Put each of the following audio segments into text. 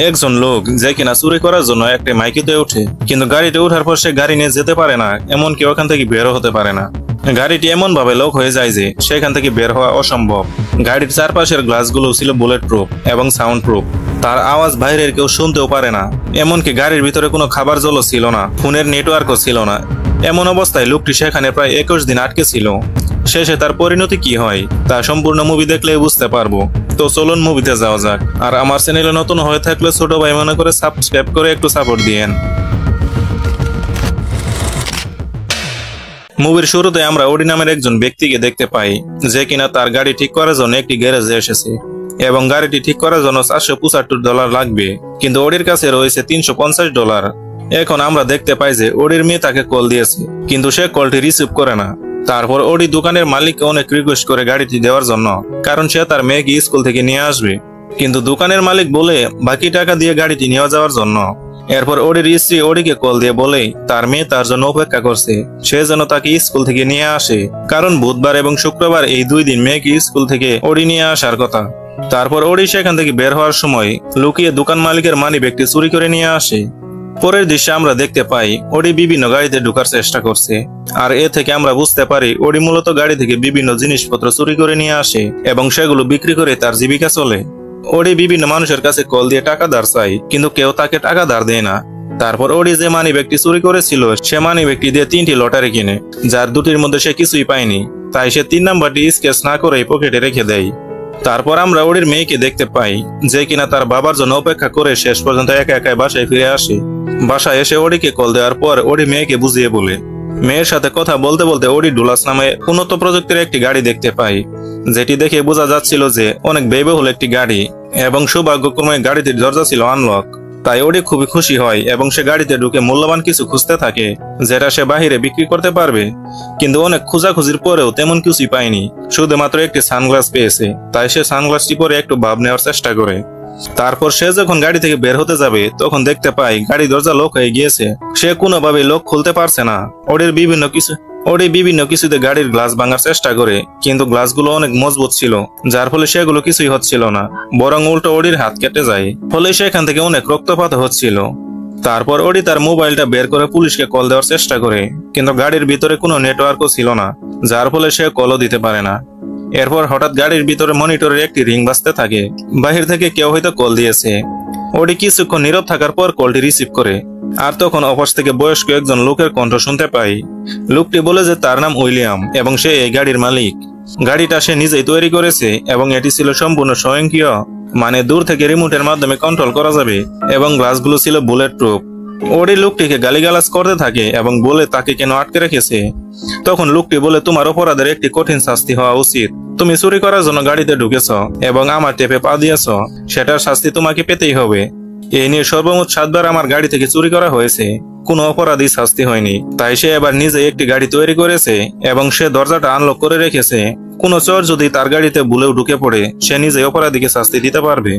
একজন লোক যে কিনা চুরি করার জন্য একটা মাইকিতে ওঠে, কিন্তু গাড়িতে ওঠার পর সে গাড়ি নিয়ে যেতে পারে না, এমনকি ওখান থেকে বেরও হতে পারে না। গাড়িটি এমন ভাবে লক হয়ে যায় যে সেখান থেকে বের হওয়া অসম্ভব। গাড়ির চারপাশের গ্লাসগুলো ছিল বুলেট প্রুফ এবং সাউন্ড প্রুফ। তার আওয়াজ বাইরের কেউ শুনতেও পারে না। এমনকি গাড়ির ভিতরে কোনো খাবার জলও ছিল না, ফোনের নেটওয়ার্কও ছিল না। এমন অবস্থায় লোকটি সেখানে প্রায় 21 দিন আটকে ছিল। শেষে তার পরিণতি কি হয় তা সম্পূর্ণ মুভি দেখলেই বুঝতে পারবো। তো চলুন মুভিতে যাওয়া যাক। আর আমার চ্যানেলে নতুন হয়ে থাকলে ছোট ভাই মনে করে সাবস্ক্রাইব করে একটু সাপোর্ট দিয়েন। মুভির শুরুতে আমরা ওডি নামের একজন ব্যক্তিকে দেখতে পাই, যে কিনা তার গাড়ি ঠিক করার জন্য একটি গ্যারেজে এসেছে এবং গাড়িটি ঠিক করার জন্য $475 লাগবে, কিন্তু ওডির কাছে রয়েছে $350। এখন আমরা দেখতে পাই যে ওডির মেয়ে তাকে কল দিয়েছে, কিন্তু সে কলটি রিসিভ করে না। তারপর ওডি দোকানের মালিককে অনেক রিকোয়েস্ট করে গাড়িটি দেওয়ার জন্য, কারণ সে তার মেয়েকে স্কুল থেকে নিয়ে আসবে, কিন্তু দোকানের মালিক বলে বাকি টাকা দিয়ে গাড়িটি নিয়ে যাওয়ার জন্য। এরপর ওডির স্ত্রী ওডিকে কল দিয়ে বলে তার মেয়ে তার জন্য অপেক্ষা করছে, সে যেন তাকে স্কুল থেকে নিয়ে আসে, কারণ বুধবার এবং শুক্রবার এই 2 দিন মেয়েকে স্কুল থেকে ওডি নিয়ে আসার কথা। তারপর ওডি সেখান থেকে বের হওয়ার সময় লুকিয়ে দোকান মালিকের মানিব্যাগটি চুরি করে নিয়ে আসে। পরের দৃশ্যে আমরা দেখতে পাই ওডি বিভিন্ন গাড়িতে ঢোকার চেষ্টা করছে, আর এ থেকে আমরা বুঝতে পারি ওডি মূলত গাড়ি থেকে বিভিন্ন জিনিসপত্র চুরি করে নিয়ে আসে এবং সেগুলো বিক্রি করে তার জীবিকা চলে। ওডি বিভিন্ন মানুষের কাছে কল দিয়ে টাকা ধার চায়, কিন্তু কেউ তাকে টাকা ধার দেয় না। তারপর ওডি যে মানিব্যাগটি চুরি করেছিল সে মানিব্যাগটি দিয়ে 3টি লটারি কিনে, যার 2টির মধ্যে সে কিছুই পায়নি, তাই সে 3 নাম্বারটি স্কেচ না করে পকেটে রেখে দেয়। তারপর আমরা ওডির মেয়েকে দেখতে পাই, যে কিনা তার বাবার জন্য অপেক্ষা করে শেষ পর্যন্ত একা একাই বাসায় ফিরে আসে। বাসায় এসে ওডিকে কল দেওয়ার পর ওডি মেয়েকে বুঝিয়ে বলে। মেয়ের সাথে কথা বলতে বলতে ওডি ডুলাস নামে উন্নত প্রযুক্তির একটি গাড়ি দেখতে পাই, যেটি দেখে বোঝা যাচ্ছিল যে অনেক ব্যয়বহুল একটি গাড়ি, এবং সৌভাগ্যক্রমে গাড়িটির দরজা ছিল আনলক। তাই ওডি খুবই খুশি হয় এবং সে গাড়িতে ঢুকে মূল্যবান কিছু খুঁজতে থাকে, যেটা সে বাহিরে বিক্রি করতে পারবে। কিন্তু অনেক খোঁজাখুঁজির পরেও তেমন কিছুই পায়নি, শুধুমাত্র একটি সানগ্লাস পেয়েছে। তাই সে সানগ্লাসটি পরে একটু ভাব নেওয়ার চেষ্টা করে। তারপর সে যখন গাড়ি থেকে বের হতে যাবে তখন দেখতে পাই গাড়ি দরজা লক হয়ে গিয়েছে। সে কোনোভাবে লক খুলতে পারছে না। ওডি বিভিন্ন কিছুতে গাড়ির গ্লাস ভাঙার চেষ্টা করে, কিন্তু গ্লাসগুলো অনেক মজবুত ছিল, যার ফলে সেগুলো কিছুই হচ্ছিল না, বরং উল্টো ওডির হাত কেটে যায়, ফলে সেখান থেকে অনেক রক্তপাত হচ্ছিল। তারপর ওডি তার মোবাইলটা বের করে পুলিশকে কল দেওয়ার চেষ্টা করে, কিন্তু গাড়ির ভিতরে কোনো নেটওয়ার্কও ছিল না, যার ফলে সে কলও দিতে পারে না। এরপর হঠাৎ গাড়ির ভিতরে মনিটরের একটি রিং বাজতে থাকে, বাহির থেকে কেউ হয়তো কল দিয়েছে। ওডি কিছুক্ষণ নীরব থাকার পর কলটি রিসিভ করে, আর তখন অপাশ থেকে বয়স্ক একজন লোকের কণ্ঠ শুনতে পাই। লোকটি বলে যে তার নাম উইলিয়াম এবং সে এই গাড়ির মালিক। গাড়িটা সে নিজেই তৈরি করেছে এবং এটি ছিল সম্পূর্ণ স্বয়ংক্রিয়, মানে দূর থেকে রিমোটের মাধ্যমে কন্ট্রোল করা যাবে, এবং গ্লাসগুলো ছিল বুলেট প্রুফ। ওডি লোকটিকে গালিগালাজ করতে থাকে এবং বলে তাকে কেন আটকে রেখেছে। তখন লোকটি বলে তোমার অপরাধের একটি কঠিন শাস্তি হওয়া উচিত। তুমি চুরি করার জন্য গাড়িতে ঢুকেছ এবং আমার টেপে পা দিয়েছ, সেটার শাস্তি তোমাকে পেতেই হবে। এই নিয়ে সর্বমোট 7 বার আমার গাড়ি থেকে চুরি করা হয়েছে, কোনো অপরাধী শাস্তি হয়নি। তাই সে এবার নিজে একটি গাড়ি তৈরি করেছে এবং সে দরজাটা আনলক করে রেখেছে। কোনো চোর যদি তার গাড়িতে ভুলেও ঢুকে পড়ে সে নিজে অপরাধীকে শাস্তি দিতে পারবে।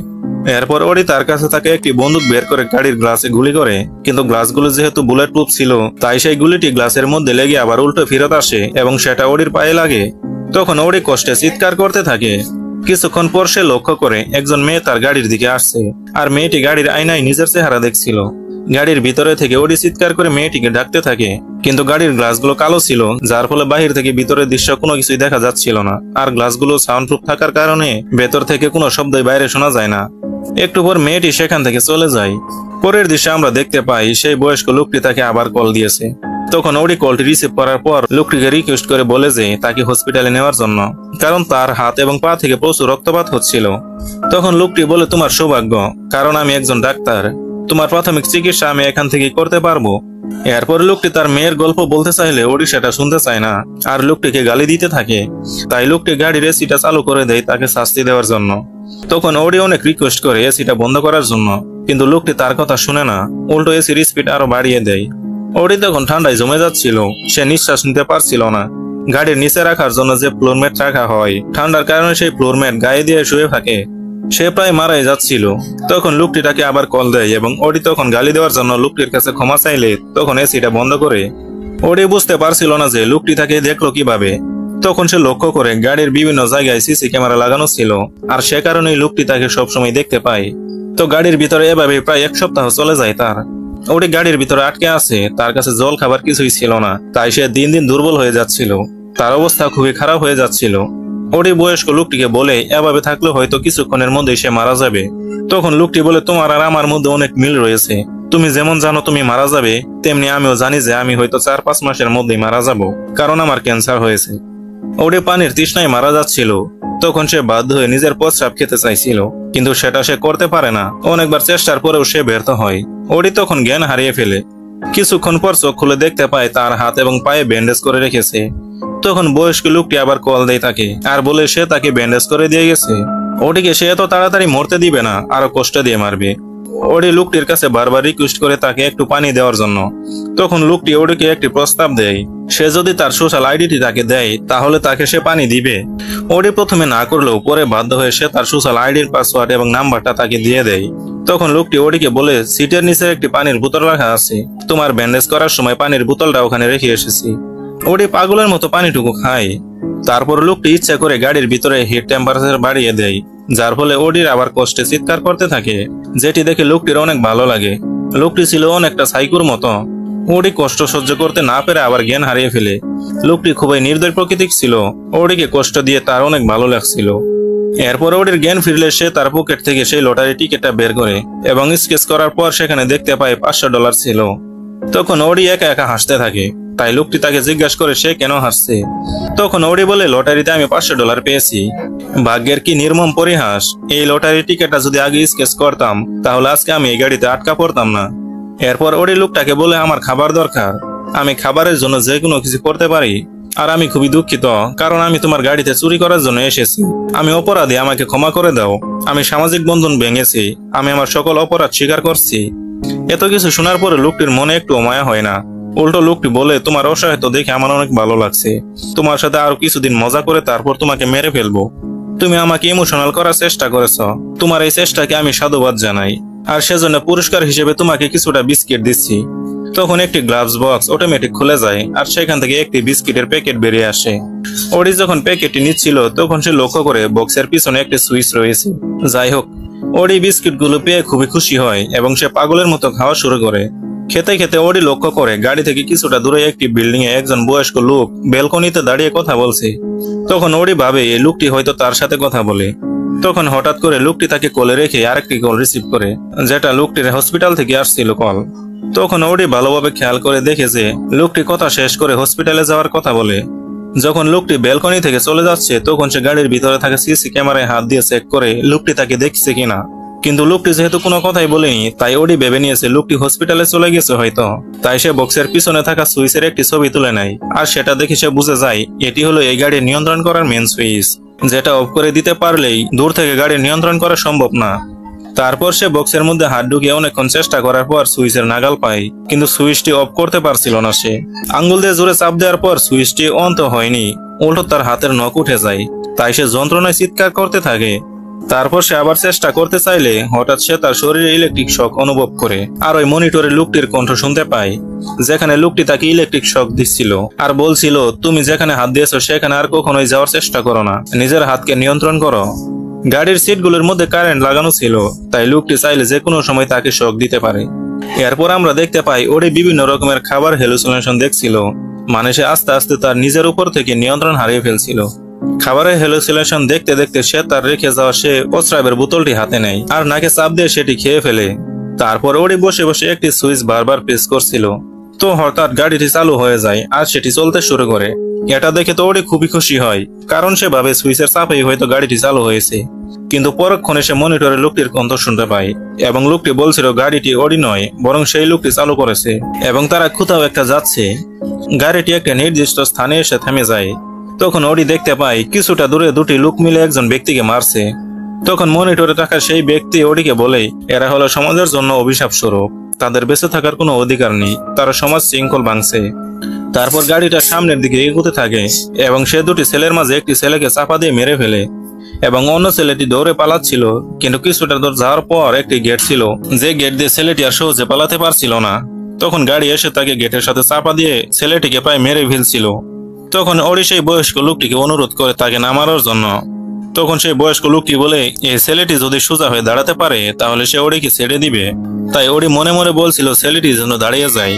এরপর ওডি তার কাছে থাকে একটি বন্দুক বের করে গাড়ির গ্লাসে গুলি করে, কিন্তু গ্লাসগুলো যেহেতু বুলেট প্রুফ ছিল তাই সেই গুলিটি গ্লাসের মধ্যে লেগে আবার উল্টো ফেরত আসে এবং সেটা ওডির পায়ে লাগে। তখন ওডি কষ্টে চিৎকার করতে থাকে। কিছুক্ষণ পর সে লক্ষ্য করে একজন মেয়ে তার গাড়ির দিকে আসছে, আর মেয়েটি গাড়ির আয়নায় নিজের চেহারা দেখছিল। গাড়ির ভিতরে থেকে ওডি চিৎকার করে মেয়েটিকে ডাকতে থাকে, কিন্তু গাড়ির গ্লাসগুলো কালো ছিল, যার ফলে বাহির থেকে ভিতরের দৃশ্য কোনো কিছুই দেখা যাচ্ছিল না, আর গ্লাসগুলো সাউন্ড প্রুফ থাকার কারণে ভেতর থেকে কোনো শব্দই বাইরে শোনা যায় না। একটু পর মেয়েটি সেখান থেকে চলে যায়। পরের দৃশ্যে আমরা দেখতে পাই সেই বয়স্ক লোকটি তাকে আবার কল দিয়েছে। তখন ওডি কলটি রিসিভ করার পর লোকটিকে রিকোয়েস্ট করে বলে যে তাকে হসপিটালে নেওয়ার জন্য, কারণ তার হাত এবং পা থেকে প্রচুর রক্তপাত হচ্ছিল। তখন লোকটি বলে তোমার সৌভাগ্য, কারণ আমি একজন ডাক্তার, তোমার প্রাথমিক চিকিৎসা আমি এখান থেকে করতে পারবো। এরপর লোকটি তার মেয়ের গল্প বলতে চাইলে ওডি সেটা শুনতে চায় না, আর লোকটিকে গালি দিতে থাকে। তাই লোকটি গাড়ির এসিটা চালু করে দেয় তাকে শাস্তি দেওয়ার জন্য। তখন ওডি অনেক রিকোয়েস্ট করে এসিটা বন্ধ করার জন্য, কিন্তু লোকটি তার কথা শুনে না, উল্টো এসির স্পিড আরো বাড়িয়ে দেয়। ওডি তখন ঠান্ডায় জমে যাচ্ছিল, সে নিঃশ্বাস নিতে পারছিল না। গাড়ির নিচে রাখার জন্য যে ফ্লোর ম্যাট রাখা হয়, ঠান্ডার কারণে সেই ফ্লোর ম্যাট গায়ে দিয়ে শুয়ে থাকে। সে প্রায় মারাই যাচ্ছিল। তখন লোকটি তাকে আবার কল দেয় এবং ওডি তখন গালি দেওয়ার জন্য লোকটির কাছে ক্ষমা চাইলে তখন এসিটা বন্ধ করে। ওডি বুঝতে পারছিল না যে লোকটি তাকে দেখলো কিভাবে। তখন সে লক্ষ্য করে গাড়ির বিভিন্ন জায়গায় সিসি ক্যামেরা লাগানো ছিল, আর সে কারণেই লোকটি তাকে সবসময় দেখতে পায়। তো গাড়ির ভিতরে এভাবে প্রায় 1 সপ্তাহ চলে যায় তার। ওটি গাড়ির ভিতরে আটকে আছে, তার কাছে জল খাবার কিছুই ছিল না, তাই সে দিন দিন দুর্বল হয়ে যাচ্ছিল, তার অবস্থা খুবই খারাপ হয়ে যাচ্ছিল। ওটি বয়স্ক লোকটিকে বলে এভাবে থাকলে হয়তো কিছুক্ষণের মধ্যেই সে মারা যাবে। তখন লোকটি বলে, তোমার আর আমার মধ্যে অনেক মিল রয়েছে, তুমি যেমন জানো তুমি মারা যাবে, তেমনি আমিও জানি যে আমি হয়তো 4-5 মাসের মধ্যেই মারা যাব, কারণ আমার ক্যান্সার হয়েছে। ওটি পানির তৃষ্ণায় মারা যাচ্ছিল। তখন সে বাধ্য হয়ে নিজের প্রস্রাব খেতে চাইছিল, কিন্তু সেটা সে করতে পারে না। অনেকবার চেষ্টার পরেও সে ব্যর্থ হয়। ওটি তখন জ্ঞান হারিয়ে ফেলে। কিছুক্ষণ পর চোখ খুলে দেখতে পায় তার হাত এবং পায়ে ব্যান্ডেজ করে রেখেছে। তখন বয়স্ক লোকটি আবার কল দেয় তাকে, আর বলে সে তাকে ব্যান্ডেজ করে দিয়ে গেছে। ওটিকে সে এত তাড়াতাড়ি মরতে দিবে না, আরো কষ্ট দিয়ে মারবে। ওটি লোকটির কাছে বারবার রিকোয়েস্ট করে তাকে একটু পানি দেওয়ার জন্য। তখন লোকটি ওটিকে একটি প্রস্তাব দেয়, সে যদি তার সোশ্যাল আইডিটি তাকে দেয় তাহলে তাকে সে পানি দিবে। ওটি প্রথমে না করলেও পরে বাধ্য হয়ে সে তার সোশ্যাল আইডির পাসওয়ার্ড এবং নাম্বারটা তাকে দিয়ে দেয়। তখন লোকটি ওটিকে বলে, সিটের নিচে একটি পানির বোতল রাখা আছে, তোমার ব্যান্ডেজ করার সময় পানির বোতলটা ওখানে রেখে এসেছি। ওটি পাগলের মতো পানিটুকু খায়। তারপর লোকটি ইচ্ছা করে গাড়ির ভিতরে হিট টেম্পারেচার বাড়িয়ে দেয়, যার ফলে ওডির আবার কষ্টে চিৎকার করতে থাকে, যেটি দেখে লোকটির অনেক ভালো লাগে। লোকটি ছিল অনেকটা সাইকোর মতো। ওডি কষ্ট সহ্য করতে না পেরে আবার জ্ঞান হারিয়ে ফেলে। লোকটি খুবই নির্দয় প্রকৃতির ছিল, ওডিকে কষ্ট দিয়ে তার অনেক ভালো লাগছিল। এরপর ওডির জ্ঞান ফিরলে সে তার পকেট থেকে সেই লটারি টিকিটটা বের করে এবং স্কেচ করার পর সেখানে দেখতে পায় $500 ছিল। তখন ওডি একা একা হাসতে থাকে, তাই লোকটি তাকে জিজ্ঞাসা করে সে কেন হাসছে। তখন ওডি বলে, লটারিতে আমি $500 পেয়েছি। ভাগ্যের কি নির্মম পরিহাস, এই লটারি টিকিটটা যদি আগে স্কেচ করতাম তাহলে আজকে আমি এই গাড়িতে আটকা পড়তাম না। এরপর ওডি লোকটাকে বলে, আমার খাবার দরকার, আমি খাবারের জন্য যে কোনো কিছু করতে পারি, আর আমি খুবই দুঃখিত কারণ আমি তোমার গাড়িতে চুরি করার জন্য এসেছি। আমি অপরাধী, আমাকে ক্ষমা করে দাও। আমি সামাজিক বন্ধন ভেঙেছি, আমি আমার সকল অপরাধ স্বীকার করছি। এত কিছু শোনার পরে লোকটির মনে একটু মায়া হয় না। উল্টো লোকটি বলে, তোমার অসহায়তা দেখে আমার অনেক ভালো লাগছে, তোমার সাথে আরো কিছুদিন মজা করে তারপর তোমাকে মেরে ফেলবো। তুমি আমাকে ইমোশনাল করার চেষ্টা করেছ, তোমার এই চেষ্টাকে আমি সাধুবাদ জানাই, আর সেজন্য পুরস্কার হিসেবে তোমাকে কিছুটা বিস্কিট দিচ্ছি। তখন একটি গ্লাভস বক্স অটোমেটিক খুলে যায়, আর সেখান থেকে একটি বিস্কিটের প্যাকেট বেরিয়ে আসে। ওডি যখন প্যাকেটটি নিচ্ছিল তখন সে লক্ষ্য করে বক্সের পিছনে একটি সুইচ রয়েছে। যাই হোক, ওডি বিস্কিটগুলো পেয়ে খুবই খুশি হয় এবং সে পাগলের মতো খাওয়া শুরু করে। খেতে খেতে ওডি লক্ষ্য করে গাড়ি থেকে কিছুটা দূরে একটি বিল্ডিং এ একজন বয়স্ক লোক ব্যালকনিতে দাঁড়িয়ে কথা বলছে। তখন ওডি ভাবে এই লোকটি হয়তো তার সাথে কথা বলে। তখন হঠাৎ করে লোকটি তাকে কলে রেখে আরেকটি কল রিসিভ করে, যেটা লোকটির হসপিটাল থেকে আসছিল কল। তখন ওডি ভালোভাবে খেয়াল করে দেখে যে লোকটি কথা শেষ করে হসপিটালে যাওয়ার কথা বলে। যখন লোকটি ব্যালকনি থেকে চলে যাচ্ছে তখন সে গাড়ির ভিতরে থাকা সিসি ক্যামেরায় হাত দিয়ে চেক করে লোকটি তাকে দেখছে কিনা। কিন্তু লোকটি যেহেতু কোনো কথাই বলেনি তাই ওডি ভেবে নিয়েছে লোকটি হসপিটালে চলে গেছে হয়তো। তাই সে বক্সের পিছনে থাকা সুইচের একটি ছবি তুলে নেয়, আর সেটা দেখে সে বুঝে যায় এটি হলো এই গাড়ির নিয়ন্ত্রণ করার মেন সুইচ, যেটা অফ করে দিতে পারলেই দূর থেকে গাড়ি নিয়ন্ত্রণ করা সম্ভব না। তারপর সে বক্সের মধ্যে হাত ঢুকিয়ে অনেকক্ষণ চেষ্টা করার পর সুইচের নাগাল পায়, কিন্তু সুইচটি অফ করতে পারছিল না। সে আঙ্গুল দিয়ে জোরে চাপ দেওয়ার পর সুইচটি অন তো হয়নি, উল্টো তার হাতের নখ উঠে যায়। তাই সে যন্ত্রণায় চিৎকার করতে থাকে। তারপর সে আবার চেষ্টা করতে চাইলে হঠাৎ সে তার শরীরে ইলেকট্রিক শক অনুভব করে, আর ওই মনিটরে লোকটির কণ্ঠ শুনতে পায়, যেখানে লোকটি তাকে ইলেকট্রিক শক দিচ্ছিল আর বলছিল, তুমি যেখানে হাত দিয়েছো সেখানে আর কখনোই যাওয়ার চেষ্টা করো না, নিজের হাতকে নিয়ন্ত্রণ করো। গাড়ির সিটগুলোর মধ্যে কারেন্ট লাগানো ছিল, তাই লোকটি চাইলে যে কোনো সময় তাকে শক দিতে পারে। এরপর আমরা দেখতে পাই ওডি বিভিন্ন রকমের খাবার হ্যালুসিনেশন দেখছিল, মানে সে আস্তে আস্তে তার নিজের উপর থেকে নিয়ন্ত্রণ হারিয়ে ফেলছিল। খাবারের হ্যালুসিনেশন দেখতে দেখতে সে তার রেখে যাওয়া সে প্রস্রাবের বোতলটি হাতে নেয় আর নাকে চাপ দিয়ে সেটি খেয়ে ফেলে। তারপর ওডি বসে বসে একটি সুইচ বারবার প্রেস করছিল। তো হঠাৎ গাড়িটি চালু হয়ে যায় আর সেটি চলতে শুরু করে। এটা দেখে তো ওডি খুবই খুশি হয়, কারণ সে ভাবে সুইচের চাপেই হয়তো গাড়িটি চালু হয়েছে। কিন্তু পরক্ষণে সে মনিটরে লোকটির কণ্ঠ শুনতে পায় এবং লোকটি বলছিল গাড়িটি ওডি নয় বরং সেই লোকটি চালু করেছে এবং তারা কোথাও একটা যাচ্ছে। গাড়িটি একটা নির্দিষ্ট স্থানে এসে থেমে যায়। তখন ওডি দেখতে পায় কিছুটা দূরে দুটি লোক মিলে একজন ব্যক্তিকে মারছে। তখন মনিটরে থাকা সেই ব্যক্তি ওডিকে বলে, এরা হলো সমাজের জন্য অভিশাপ স্বরূপ, তাদের বেঁচে থাকার কোনো অধিকার নেই, তারা সমাজ শৃঙ্খল ভাঙছে। তারপর গাড়িটা সামনের দিকে এগোতে থাকে এবং সে দুটি ছেলের মাঝে একটি ছেলেকে চাপা দিয়ে মেরে ফেলে এবং অন্য ছেলেটি দৌড়ে পালাচ্ছিল। কিন্তু কিছুটা দূর যাওয়ার পর একটি গেট ছিল, যে গেট দিয়ে ছেলেটি আর সহজে পালাতে পারছিল না। তখন গাড়ি এসে তাকে গেটের সাথে চাপা দিয়ে ছেলেটিকে প্রায় মেরে ফেলছিল। তখন ওড়ি সেই বয়স্ক লোকটিকে অনুরোধ করে তাকে নামানোর জন্য। তখন সেই বয়স্ক লোকটি বলে এই ছেলেটি যদি সোজা হয়ে দাঁড়াতে পারে তাহলে সে ওড়িকে ছেড়ে দিবে। তাই ওড়ি মনে মনে বলছিল ছেলেটি যেন দাঁড়িয়ে যায়,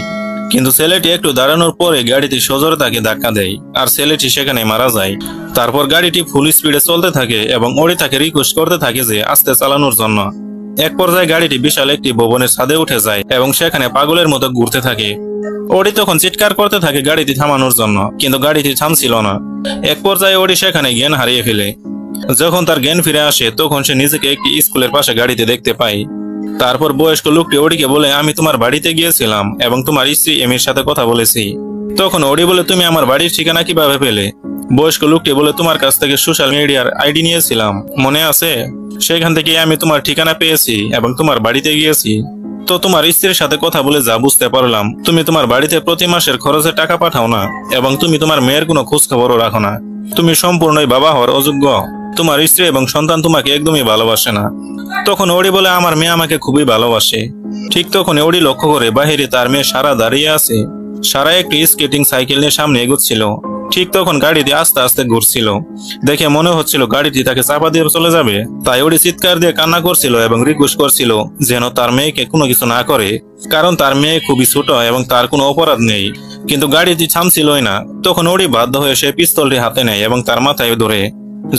কিন্তু ছেলেটি একটু দাঁড়ানোর পরে গাড়িটি সজোরে তাকে ধাক্কা দেয় আর ছেলেটি সেখানে মারা যায়। তারপর গাড়িটি ফুল স্পিডে চলতে থাকে এবং ওড়ি তাকে রিকোয়েস্ট করতে থাকে যে আস্তে চালানোর জন্য। এক পর্যায়ে গাড়িটি বিশাল একটি ভবনের ছাদে উঠে যায় এবং সেখানে পাগলের মতো ঘুরতে থাকে। ওড়ি তখন চিৎকার করতে থাকে গাড়িটি থামানোর জন্য, কিন্তু গাড়িটি থামছিল না। এক পর্যায়ে ওড়ি সেখানে জ্ঞান হারিয়ে ফেলে। যখন তার জ্ঞান ফিরে আসে তখন সে নিজেকে একটি স্কুলের পাশে গাড়িতে দেখতে পায়। তারপর বয়স্ক লোকটি ওড়িকে বলে আমি তোমার বাড়িতে গিয়েছিলাম এবং তোমার স্ত্রী এমির সাথে কথা বলেছি। তখন ওড়ি বলে তুমি আমার বাড়ির ঠিকানা কিভাবে পেলে? বয়স্ক লোকটি বলে তোমার কাছ থেকে সোশ্যাল মিডিয়ার আইডি নিয়েছিলাম, মনে আছে? সেখান থেকে আমি তোমার ঠিকানা পেয়েছি এবং তোমার বাড়িতে গিয়েছি। তো তোমার স্ত্রীর সাথে কথা বলে যা বুঝতে পারলাম তুমি তোমার বাড়িতে প্রতি মাসের খরচে টাকা পাঠাও না এবং তুমি তোমার মেয়ের কোনো খোঁজ খবরও রাখো না। তুমি সম্পূর্ণই বাবা হওয়ার অযোগ্য। তোমার স্ত্রী এবং সন্তান তোমাকে একদমই ভালোবাসে না। তখন ওড়ি বলে আমার মেয়ে আমাকে খুবই ভালোবাসে। ঠিক তখন ওড়ি লক্ষ্য করে বাহিরে তার মেয়ে সারা দাঁড়িয়ে আছে। সারা একটি স্কেটিং সাইকেল নিয়ে সামনে এগোচ্ছিল। ঠিক তখন গাড়িটি আস্তে আস্তে ঘুরছিল। দেখে মনে হচ্ছিল গাড়িটি তাকে চাপা দিয়ে চলে যাবে। তাই ওড়ি চিৎকার দিয়ে কান্না করছিল এবং রিকোয়েস্ট করছিল যেন তার মেয়েকে কোনো কিছু না করে, কারণ তার মেয়ে খুবই ছোট এবং তার কোনো অপরাধ নেই। কিন্তু গাড়িটি থামছিলই না। তখন ওড়ি বাধ্য হয়ে সে পিস্তলটি হাতে নেয় এবং তার মাথায় ধরে,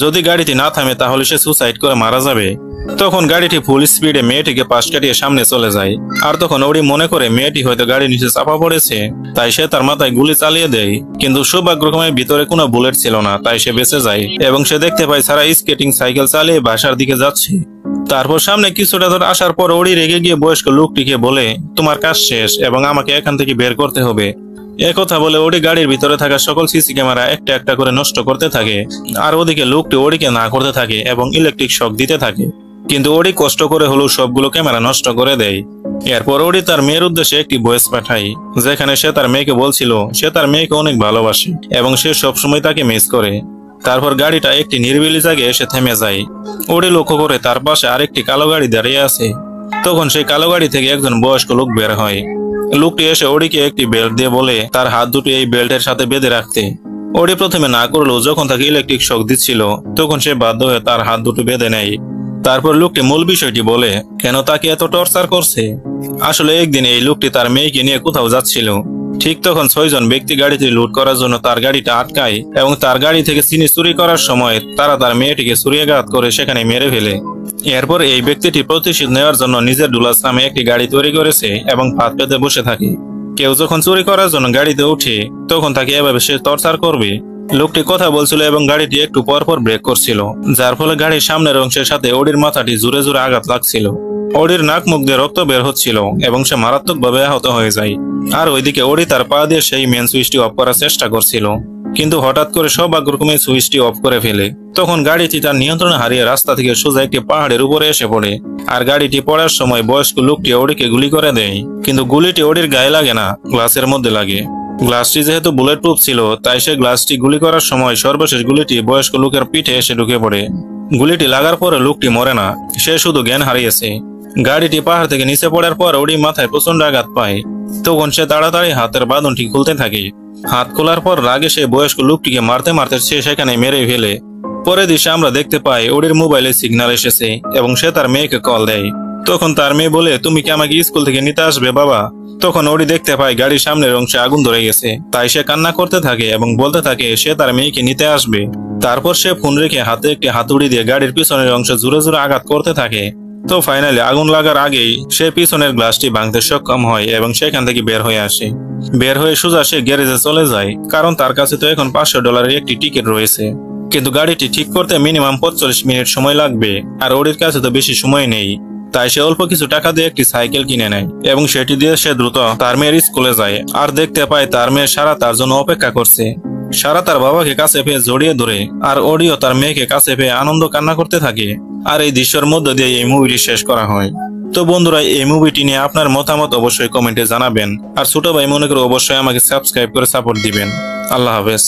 যদি গাড়িটি না থামে তাহলে সে সুসাইড করে মারা যাবে। তখন গাড়িটি ফুল স্পিডে মেয়েটিকে পাশ কাটিয়ে সামনে চলে যায়। আর তখন ওড়ি মনে করে মেয়েটি হয়তো গাড়ির নিচে চাপা পড়েছে, তাই সে তার মাথায় গুলি চালিয়ে দেয়। কিন্তু সৌভাগ্যক্রমে ভিতরে কোনো বুলেট ছিল না, তাই সে বেঁচে যায় এবং সে দেখতে পায় সারা স্কেটিং সাইকেল চালিয়ে বাসার দিকে যাচ্ছে। তারপর সামনে কিছুটা দূর আসার পর ওড়ি রেগে গিয়ে বয়স্ক লোকটিকে বলে তোমার কাজ শেষ এবং আমাকে এখান থেকে বের করতে হবে। একথা বলে ওড়ি গাড়ির ভিতরে থাকা সকল সিসি ক্যামেরা একটা একটা করে নষ্ট করতে থাকে। আর ওদিকে লোকটি ওড়িকে না করতে থাকে এবং ইলেকট্রিক শক দিতে থাকে। কিন্তু ওড়ি কষ্ট করে হলেও সবগুলো ক্যামেরা নষ্ট করে দেয়। এরপর ওড়ি তার মেয়ের উদ্দেশ্যে একটি ভয়েস পাঠায়, যেখানে সে তার মেয়েকে বলছিল সে তার মেয়েকে অনেক ভালোবাসে এবং সে সবসময় তাকে মিস করে। তারপর গাড়িটা একটি নিরিবিলি জায়গায় এসে থেমে যায়। ওড়ি লক্ষ্য করে তার পাশে আরেকটি কালো গাড়ি দাঁড়িয়ে আছে। তখন সেই কালো গাড়ি থেকে একজন বয়স্ক লোক বের হয়। লোকটি এসে ওড়িকে একটি বেল্ট দিয়ে বলে তার হাত দুটি এই বেল্টের সাথে বেঁধে রাখতে। ওড়ি প্রথমে না করলেও যখন তাকে ইলেকট্রিক শক দিচ্ছিল তখন সে বাধ্য হয়ে তার হাত দুটো বেঁধে নেয়। তারপর লোকটি মূল বিষয়টি বলে কেন তাকে এত টর্চার করছে। আসলে একদিন এই লোকটি তার মেয়েকে নিয়ে কোথাও যাচ্ছিল। ঠিক তখন 6 জন ব্যক্তি গাড়িতে লুট করার জন্য তার গাড়িটা আটকায় এবং তার গাড়ি থেকে চিনি চুরি করার সময় তারা তার মেয়েটিকে ছুরিয়াঘাত করে সেখানে মেরে ফেলে। এরপর এই ব্যক্তিটি প্রতিশোধ নেওয়ার জন্য নিজের ডুলাস নামে একটি গাড়ি তৈরি করেছে এবং ফাঁদ পেতে বসে থাকে। কেউ যখন চুরি করার জন্য গাড়িতে উঠে তখন তাকে এভাবে সে টর্চার করবে। লোকটি কথা বলছিল এবং গাড়িটি একটু পর পর ব্রেক করছিল, যার ফলে গাড়ির সামনের অংশের সাথে ওড়ির মাথাটি জোরে জোরে আঘাত লাগছিল। ওড়ির নাক মুখ দিয়ে রক্ত বের হচ্ছিল এবং সে মারাত্মকভাবে আহত হয়ে যায়। আর ওইদিকে ওড়ি তার পা দিয়ে সেই মেন সুইচটি অফ করার চেষ্টা করছিল, কিন্তু হঠাৎ করে সৌভাগ্যক্রমে সুইচটি অফ করে ফেলে। তখন গাড়িটি তার নিয়ন্ত্রণ হারিয়ে রাস্তা থেকে সোজা একটি পাহাড়ের উপরে এসে পড়ে। আর গাড়িটি পড়ার সময় বয়স্ক লোকটি ওড়িকে গুলি করে দেয়, কিন্তু গুলিটি ওড়ির গায়ে লাগে না, গ্লাসের মধ্যে লাগে। গ্লাসটি যেহেতু বুলেট প্রুফ ছিল তাই সে গ্লাসটি গুলি করার সময় সর্বশেষ গুলিটি বয়স্ক লোকের পিঠে এসে ঢুকে পড়ে। গুলিটি লাগার পরে লোকটি মরে না, সে শুধু জ্ঞান হারিয়েছে। গাড়িটি পাহাড় থেকে নিচে পড়ার পর ওড়ি মাথায় প্রচন্ড আঘাত পায়। তখন সে তাড়াতাড়ি হাতের বাঁধনটি খুলতে থাকে। হাত খোলার পর রাগে সে বয়স্ক লোকটিকে মারতে মারতে সে সেখানে মেরে ফেলে। পরের দৃশ্যে আমরা দেখতে পাই ওড়ির মোবাইলে সিগন্যাল এসেছে এবং সে তার মেয়েকে কল দেয়। তখন তার মেয়ে বলে তুমি কি আমাকে স্কুল থেকে নিতে আসবে বাবা? তখন ওড়ি দেখতে পায় গাড়ির সামনের অংশে আগুন ধরে গেছে, তাই সে কান্না করতে থাকে এবং বলতে থাকে সে তার মেয়েকে নিতে আসবে। তারপর সে ফোন রেখে হাতে একটি হাতুড়ি দিয়ে গাড়ির পিছনের অংশে জোরে জোরে আঘাত করতে থাকে। তো ফাইনালি আগুন লাগার আগেই সে পিছনের গ্লাসটি ভাঙতে সক্ষম হয় এবং সেখান থেকে বের হয়ে আসে। বের হয়ে সোজা সে গ্যারেজে চলে যায়, কারণ তার কাছে তো এখন $500 একটি টিকিট রয়েছে। কিন্তু গাড়িটি ঠিক করতে মিনিমাম 45 মিনিট সময় লাগবে, আর ওড়ির কাছে তো বেশি সময় নেই। তাই সে অল্প কিছু টাকা দিয়ে একটি সাইকেল কিনে নেয় এবং সেটি দিয়ে সে দ্রুত তার মেয়ের স্কুলে যায়। আর দেখতে পায় তার মেয়ে সারা তার জন্য অপেক্ষা করছে। সারা তার বাবাকে কাছে পেয়ে জড়িয়ে ধরে, আর ওড়িও তার মেয়েকে কাছে পেয়ে আনন্দ কান্না করতে থাকে। আর এই দৃশ্যের মধ্যে দিয়ে এই মুভিটি শেষ করা হয়। তো বন্ধুরা, এই মুভিটি নিয়ে আপনার মতামত অবশ্যই কমেন্টে জানাবেন। আর ছোট ভাই মনে করে অবশ্যই আমাকে সাবস্ক্রাইব করে সাপোর্ট দিবেন। আল্লাহ হাফেজ।